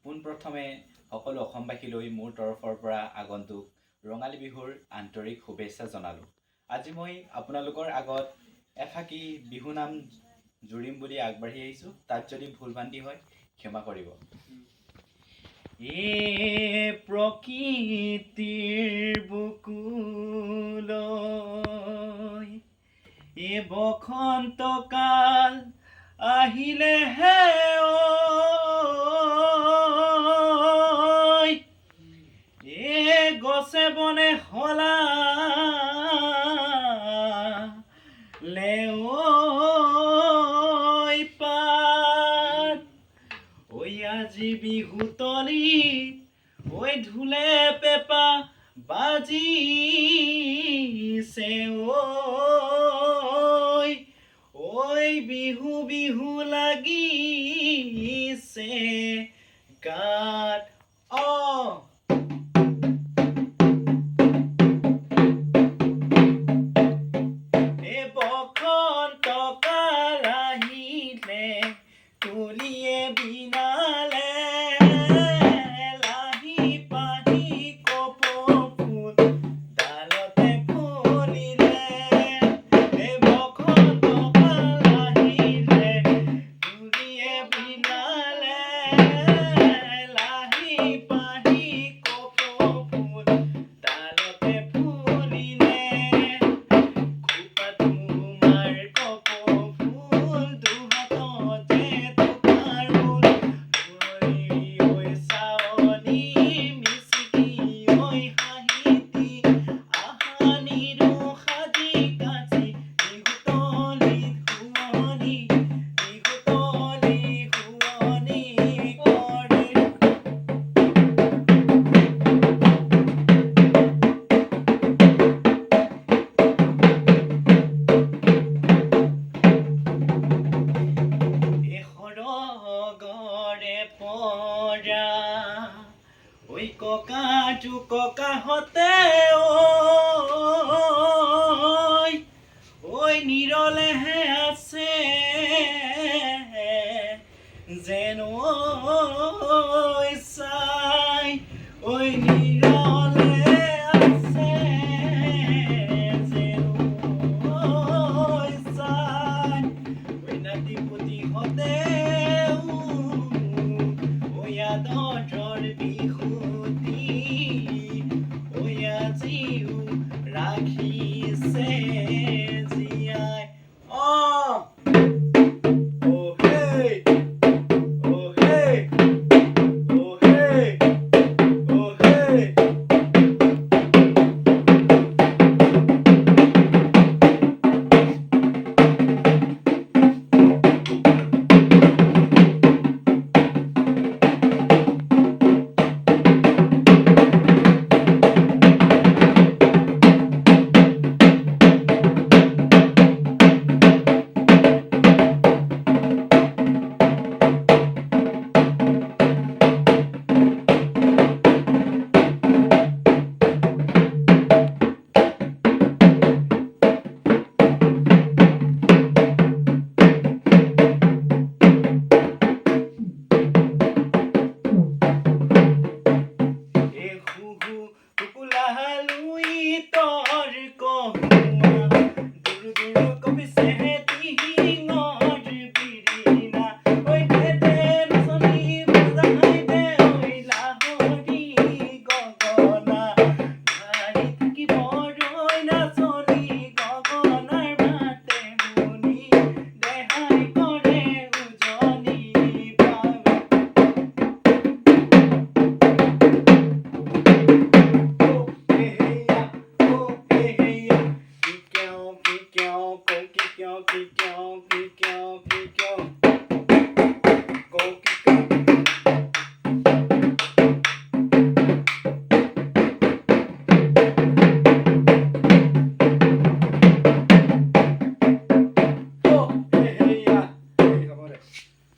পোনপ্ৰথমে সকলো অসমবাসীলৈ মোৰ তৰফৰ পৰা আগন্তুক ৰঙালী বিহুৰ আন্তৰিক শুভেচ্ছা জনালোঁ। আজি মই আপোনালোকৰ আগত এফাকি বিহু নাম জুৰিম বুলি আগবাঢ়ি আহিছোঁ। তাত যদি ভুল ভ্ৰান্তি হয় ক্ষমা কৰিব। প্ৰকৃতিৰ বুকুলৈ বসন্ত কাল আহিলে হে গছে বনে সলালে পাত আজি বিহু তলিত ঢোলে পেপা বাজিছে বিহু বিহু লাগিছে গাত বসন্ত কাল আহিলে তুলিয়ে বিনালে লাহি পাহি কপৌ ফুল ডালতে ফুলিলে বসন্ত কাল আহিলে তুলিয়ে বিনালে লাহি পাহি কপৌ ফুল ডালতে ফুলিলে ককাটো ককাহঁতে নিৰলেহে আছে যেন চাই